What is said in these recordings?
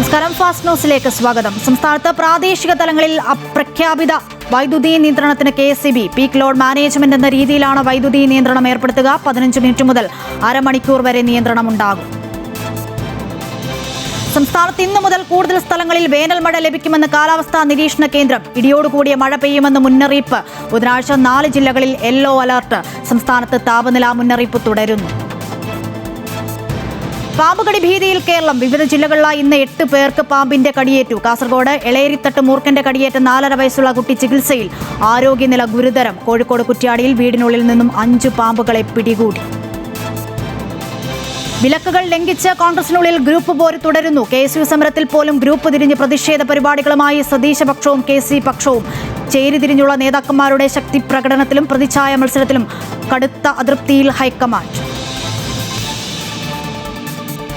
നമസ്കാരം. ഫാസ്റ്റ് ന്യൂസിലേക്ക് സ്വാഗതം. സംസ്ഥാനത്ത് പ്രാദേശിക തലങ്ങളിൽ അപ്രഖ്യാപിത വൈദ്യുതി നിയന്ത്രണത്തിന് KSEB പീക്ക് ലോഡ് മാനേജ്മെന്റ് എന്ന രീതിയിലാണ് വൈദ്യുതി നിയന്ത്രണം ഏർപ്പെടുത്തുക. 15 മിനിറ്റ് മുതൽ അരമണിക്കൂർ വരെ നിയന്ത്രണമുണ്ടാകും. സംസ്ഥാനത്ത് ഇന്നു മുതൽ കൂടുതൽ സ്ഥലങ്ങളിൽ വേനൽ മഴ ലഭിക്കുമെന്ന് കാലാവസ്ഥാ നിരീക്ഷണ കേന്ദ്രം. ഇടിയോടുകൂടിയ മഴ പെയ്യുമെന്ന് മുന്നറിയിപ്പ്. ബുധനാഴ്ച 4 ജില്ലകളിൽ യെല്ലോ അലർട്ട്. സംസ്ഥാനത്ത് താപനില മുന്നറിയിപ്പ് തുടരുന്നു. പാമ്പുകടി ഭീതിയിൽ കേരളം. വിവിധ ജില്ലകളിലായി ഇന്ന് 8 പേർക്ക് പാമ്പിന്റെ കടിയേറ്റു. കാസർഗോഡ് എളേരിത്തട്ട് മൂർഖന്റെ കടിയേറ്റ 4.5 വയസ്സുള്ള കുട്ടി ചികിത്സയിൽ. ആരോഗ്യനില ഗുരുതരം. കോഴിക്കോട് കുറ്റ്യാടിയിൽ വീടിനുള്ളിൽ നിന്നും 5 പാമ്പുകളെ പിടികൂടി. വിലക്കുകൾ ലംഘിച്ച് കോൺഗ്രസിനുള്ളിൽ ഗ്രൂപ്പ് പോര് തുടരുന്നു. KSU സമരത്തിൽ പോലും ഗ്രൂപ്പ് തിരിഞ്ഞ് പ്രതിഷേധ പരിപാടികളുമായി സതീശ പക്ഷവും KC പക്ഷവും. ചേരിതിരിഞ്ഞുള്ള നേതാക്കന്മാരുടെ ശക്തി പ്രകടനത്തിലും പ്രതിച്ഛായ മത്സരത്തിലും കടുത്ത അതൃപ്തിയിൽ ഹൈക്കമാൻഡ്.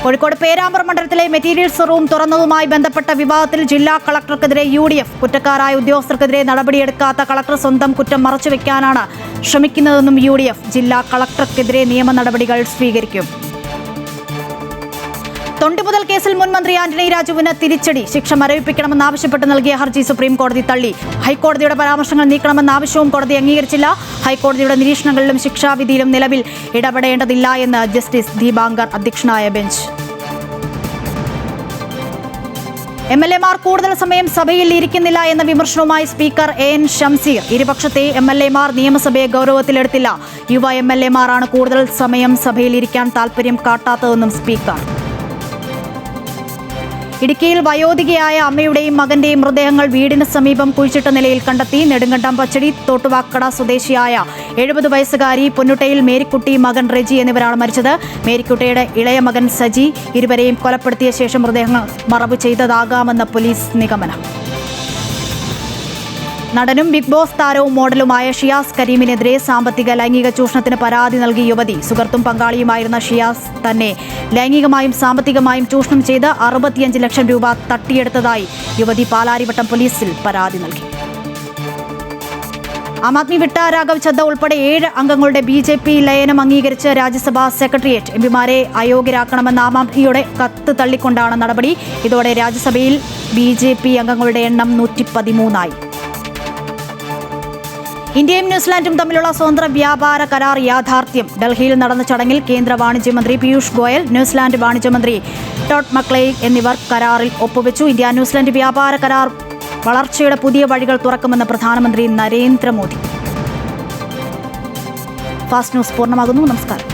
കോഴിക്കോട് പേരാമ്പ്ര മണ്ഡലത്തിലെ മെറ്റീരിയൽസ് റൂം തുറന്നതുമായി ബന്ധപ്പെട്ട വിവാദത്തിൽ ജില്ലാ കളക്ടർക്കെതിരെ UDF. കുറ്റക്കാരായ ഉദ്യോഗസ്ഥർക്കെതിരെ നടപടിയെടുക്കാത്ത കളക്ടർ സ്വന്തം കുറ്റം മറച്ചുവെക്കാനാണ് ശ്രമിക്കുന്നതെന്നും UDF. ജില്ലാ കളക്ടർക്കെതിരെ നിയമ നടപടികൾ സ്വീകരിക്കും. തൊണ്ടിമുതൽ കേസിൽ മുൻ മന്ത്രി ആന്റണി രാജുവിന് തിരിച്ചടി. ശിക്ഷ മരവിപ്പിക്കണമെന്നാവശ്യപ്പെട്ട് നൽകിയ ഹർജി സുപ്രീം കോടതി തള്ളി. ഹൈക്കോടതിയുടെ പരാമർശങ്ങൾ നീക്കണമെന്ന ആവശ്യവും കോടതി അംഗീകരിച്ചില്ല. ഹൈക്കോടതിയുടെ നിരീക്ഷണങ്ങളിലും ശിക്ഷാവിധിയിലും നിലവിൽ ഇടപെടേണ്ടതില്ല എന്ന് ജസ്റ്റിസ് ദീപാങ്കർ അധ്യക്ഷനായ ബെഞ്ച്. MLA മാർ കൂടുതൽ സമയം സഭയിൽ ഇരിക്കുന്നില്ല എന്ന വിമർശനവുമായി സ്പീക്കർ AN ഷംസീർ. ഇരുപക്ഷത്തെ MLA മാർ നിയമസഭയെ ഗൗരവത്തിലെടുത്തില്ല. യുവ MLA മാരാണ് കൂടുതൽ സമയം സഭയിൽ ഇരിക്കാൻ താൽപര്യം കാട്ടാത്തതെന്നും സ്പീക്കർ. ഇടുക്കിയിൽ വയോധികയായ അമ്മയുടെയും മകന്റെയും മൃതദേഹങ്ങൾ വീടിന് സമീപം കുഴിച്ചിട്ട നിലയിൽ കണ്ടെത്തി. നെടുങ്കണ്ടം പച്ചടി തോട്ടുവാക്കട സ്വദേശിയായ 70 വയസ്സുകാരി പൊന്നുട്ടയിൽ മേരിക്കുട്ടി, മകൻ റെജി എന്നിവരാണ് മരിച്ചത്. മേരിക്കുട്ടിയുടെ ഇളയ മകൻ സജി. ഇരുവരെയും കൊലപ്പെടുത്തിയ ശേഷം മൃതദേഹങ്ങൾ മറവ് ചെയ്തതാകാമെന്ന് പോലീസ് നിഗമനം. നടനും ബിഗ് ബോസ് താരവും മോഡലുമായ ഷിയാസ് കരീമിനെതിരെ സാമ്പത്തിക ലൈംഗിക ചൂഷണത്തിന് പരാതി നൽകി യുവതി. സുഹൃത്തും പങ്കാളിയുമായിരുന്ന ഷിയാസ് തന്നെ ലൈംഗികമായും സാമ്പത്തികമായും ചൂഷണം ചെയ്ത് 65 ലക്ഷം രൂപ തട്ടിയെടുത്തതായി യുവതി പാലാരിവട്ടം പോലീസിൽ പരാതി നൽകി. ആം ആദ്മി വിട്ട രാഘവ് ചദ്ദ ഉൾപ്പെടെ 7 അംഗങ്ങളുടെ BJP ലയനം അംഗീകരിച്ച് രാജ്യസഭാ സെക്രട്ടേറിയറ്റ്. MPമാരെ അയോഗ്യരാക്കണമെന്ന ആം ആദ്മിയുടെ കത്ത് തള്ളിക്കൊണ്ടാണ് നടപടി. ഇതോടെ രാജ്യസഭയിൽ BJP അംഗങ്ങളുടെ എണ്ണം 113ആയി. ഇന്ത്യയും ന്യൂസിലാൻഡും തമ്മിലുള്ള സ്വതന്ത്ര വ്യാപാര കരാർ യാഥാർത്ഥ്യം. ഡൽഹിയിൽ നടന്ന ചടങ്ങിൽ കേന്ദ്ര വാണിജ്യമന്ത്രി പീയൂഷ് ഗോയൽ, ന്യൂസിലാൻഡ് വാണിജ്യമന്ത്രി ടോഡ് മക്ലെയ്ഗ് എന്നിവർ കരാറിൽ ഒപ്പുവെച്ചു. ഇന്ത്യ ന്യൂസിലാൻഡ് വ്യാപാര കരാർ വളർച്ചയുടെ പുതിയ വഴികൾ തുറക്കുമെന്ന് പ്രധാനമന്ത്രി നരേന്ദ്രമോദി. ഫാസ്റ്റ് ന്യൂസ് പൂർണ്ണമാകുന്നു. നമസ്കാരം.